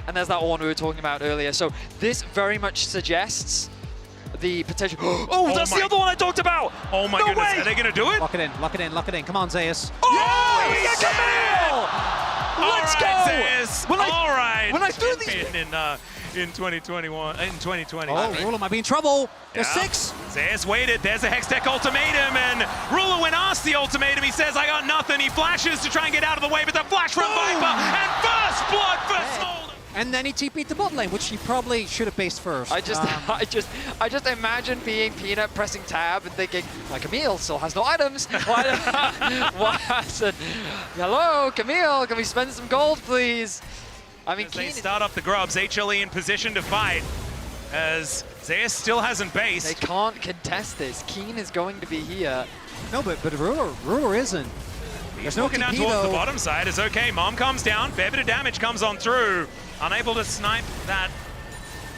and there's that one we were talking about earlier. So this very much suggests the potential. Oh, that's the other one I talked about! Oh my goodness, are they going to do it? Lock it in, lock it in, lock it in. Come on, Zeus. Oh, Yes! Camille! Let's go! Zeus. All right. When I threw these... In 2021, in 2020. Oh, Ruler might be in trouble. There's Yeah. 6. Zeus waited. There's a Hextech ultimatum, and Ruler, when asked the ultimatum, he says, I got nothing. He flashes to try and get out of the way, but the flash from Viper, and first blood for Smolder. And then he TP'd the bot lane, which he probably should have based first. I just imagine being Peanut pressing tab and thinking, like, Camille still has no items. What? Hello, Camille, can we spend some gold, please? I mean, As they Keen, start up the grubs, HLE in position to fight, as Zeus still hasn't based. they can't contest this. Keen is going to be here. No, but Ruler isn't. He's There's no walking down TP towards the though. bottom side. It's okay. Mom comes down. Fair bit of damage comes on through. Unable to snipe that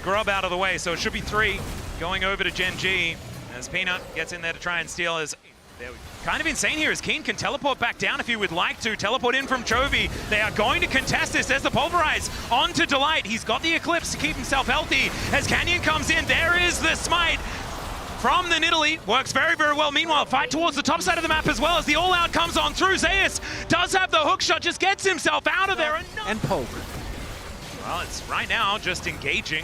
grub out of the way. So it should be 3 going over to Gen G as Peanut gets in there to try and steal his. There we go. Kind of insane here as Keen can teleport back down if he would like to. Teleport in from Chovy. They are going to contest this. There's the Pulverize onto Delight. He's got the Eclipse to keep himself healthy. As Canyon comes in, there is the Smite from the Nidalee. Works very, very well. Meanwhile, fight towards the top side of the map as well as the all-out comes on through. Zeus does have the hook shot, just gets himself out of there. And poke. Well, it's right now just engaging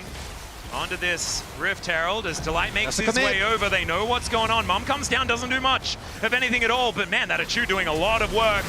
onto this Rift Herald as Delight makes That's a his commit. way over. They know what's going on. Mom comes down, doesn't do much of anything at all, but man, that Achu doing a lot of work.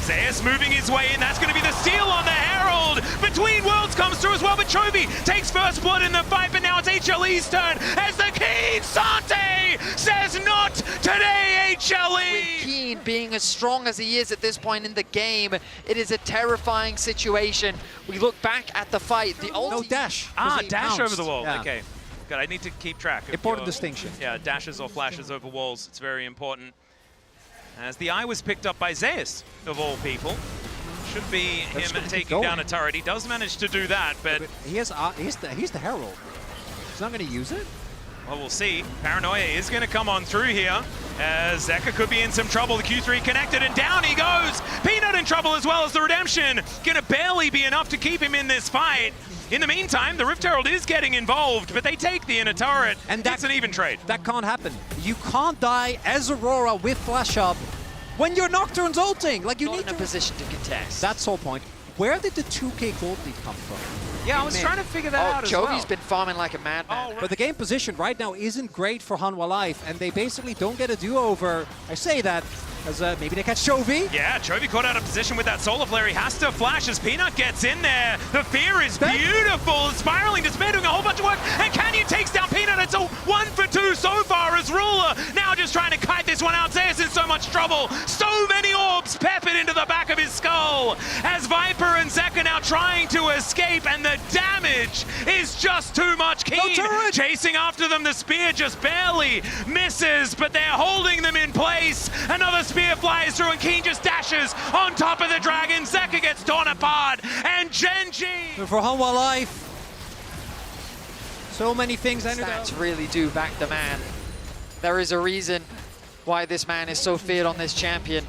Zeus moving his way in. That's going to be the steal on the Herald. Between Worlds comes through as well, but Chovy takes first blood in the fight, but now it's HLE's turn as the Keen Sante says not today, HLE. With Keen being as strong as he is at this point in the game, it is a terrifying situation. We look back at the fight. The No ulti dash. Dash over the wall. Yeah. Okay. Good. I need to keep track of Important your- distinction. Yeah, dashes or flashes over walls. It's very important. As the eye was picked up by Zeus, of all people. Should be They're just him gonna keep taking down going. a turret. He does manage to do that, but He's the Herald. He's not going to use it. well, we'll see. Paranoia is going to come on through here, as Zeka could be in some trouble. The Q3 connected, and down he goes. Peanut in trouble as well as the Redemption. Going to barely be enough to keep him in this fight. In the meantime, the Rift Herald is getting involved, but they take the inner turret, And that's an even trade. That can't happen. You can't die as Aurora with flash up when your Nocturne's ulting. Like, you not need in a to. position to contest. That's the whole point. Where did the 2K gold lead come from? Yeah, I was Man. trying to figure that out as well. Jovi's been farming like a madman. Oh, But the game position right now isn't great for Hanwha Life, and they basically don't get a do-over. I say that as maybe they catch Chovy. Yeah, Chovy caught out of position with that Solar Flare. He has to flash as Peanut gets in there. The fear is That- beautiful. Spiraling Despair doing a whole bunch of work. And Canyon takes down Peanut. It's a 1 for 2 so far as Ruler. Now just trying to kite this one out. Zeus in so much trouble. So many orbs peppered into the back of his skull. As Viper and Zeka now trying to escape. And the damage is just too much. Keen turret! chasing after them. The spear just barely misses. But they're holding them in place. Another spear flies through and Keen just dashes on top of the dragon. Zeka gets torn apart and Gen G. For Hanwha Life, so many things ended up. Stats really do back the man. There is a reason why this man is so feared on this champion.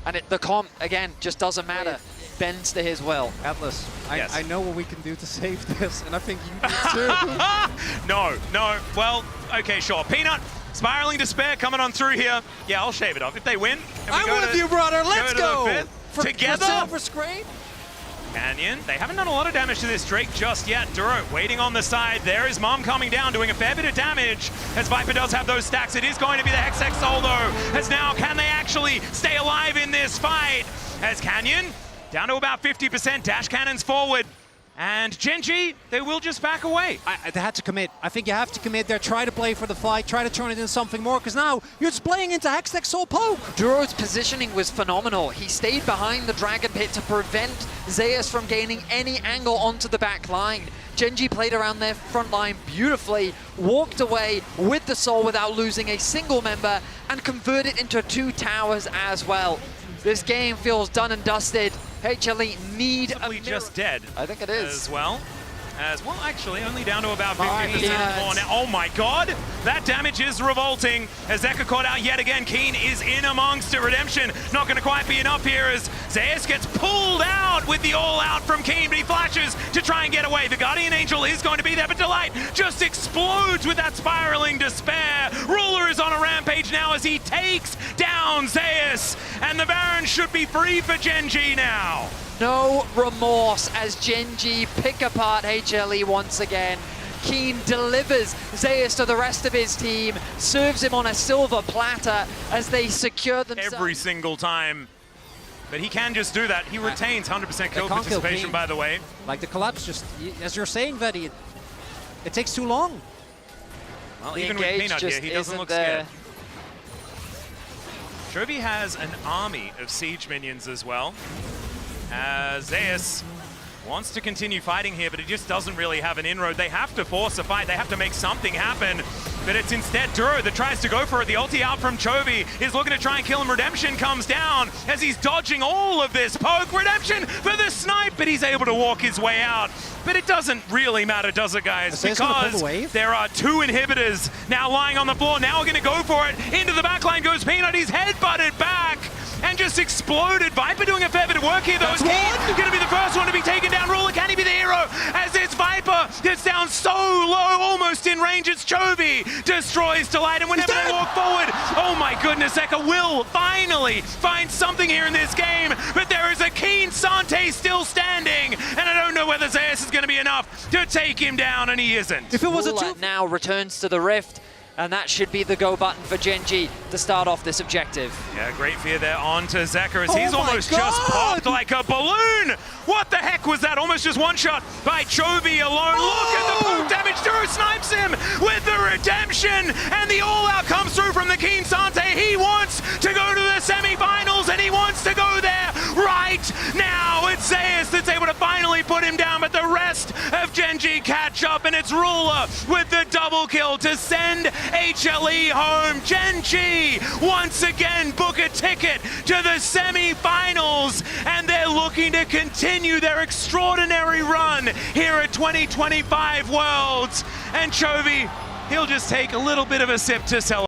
And the comp, again, just doesn't matter. Bends to his will. Atlas, Yes. I know what we can do to save this, and I think you do too. No. Well, okay, sure. Peanut, Spiraling Despair coming on through here. Yeah, I'll shave it off. If they win, and we I'm go with to- you, brother. Let's to the go. fifth. Together? For silver screen? Canyon, they haven't done a lot of damage to this Drake just yet. Duro waiting on the side. There is Mom coming down, doing a fair bit of damage. As Viper does have those stacks, it is going to be the Hextech Soul though. As now, can they actually stay alive in this fight? As Canyon, down to about 50%, dash cannons forward. And Gen G, they will just back away. They had to commit. I think you have to commit there. Try to play for the fight. Try to turn it into something more, because now you're just playing into Hextech Soul Poke. Duro's positioning was phenomenal. He stayed behind the Dragon Pit to prevent Zeus from gaining any angle onto the back line. Genji played around their front line beautifully, walked away with the soul without losing a single member, and converted into 2 towers as well. This game feels done and dusted. HLE need Possibly a just dead. I think it is. As well. As well, actually, only down to about 50% yeah. more now. Oh my god, that damage is revolting. As Zeka caught out yet again, Keen is in amongst it. Redemption not going to quite be enough here as Zeus gets pulled out with the all-out from Keen, but he flashes to try and get away. The Guardian Angel is going to be there, but Delight just explodes with that spiraling despair. Ruler is on a rampage now as he takes down Zeus, and the Baron should be free for Gen.G now. No remorse as Gen.G pick apart HLE once again. Keen delivers Zeus to the rest of his team, serves him on a silver platter as they secure themselves. Every single time. But he can just do that. He retains 100% kill participation, by the way. Like the collapse, just as you're saying, Vetty, it takes too long. Well, The even with engage Peanut here, he doesn't look there. scared. Chovy has an army of siege minions as well. Zeus wants to continue fighting here, but he just doesn't really have an inroad. They have to force a fight. They have to make something happen. But it's instead Duro that tries to go for it. The ulti out from Chovy is looking to try and kill him. Redemption comes down as he's dodging all of this poke. Redemption for the snipe, but he's able to walk his way out. But it doesn't really matter, does it, guys? Because there are two inhibitors now lying on the floor. Now we're going to go for it. Into the backline goes Peanut. He's headbutted back and just exploded. Viper doing a fair bit of work here, though. Is Keen going to be the first one to be taken down? Ruler, can he be the hero? As this Viper gets down so low, almost in range, it's Chovy. Destroys Delight, and whenever they walk forward, oh my goodness, Zeka will finally find something here in this game, but there is a Keen Sante still standing, and I don't know whether Zeus is going to be enough to take him down, and he isn't. If it was a Ruler two, now returns to the Rift, and that should be the go button for Gen.G to start off this objective. Yeah, great fear there onto Zeka as he's Oh my almost God! just popped like a balloon. What the heck was that? Almost just one shot by Chovy alone. Look at the poke damage. Duro snipes him with the redemption, and the all-out comes through from the Keen Sante. He wants to go to the semi-finals, and he wants to go there right now. It's Zeus that's able to finally put him down, but the rest of Gen.G catch up, and it's Ruler with the double kill to send HLE home. Gen.G once again book a ticket to the semi-finals, and they're looking to continue their extraordinary run here at 2025 Worlds. And Chovy, he'll just take a little bit of a sip to celebrate.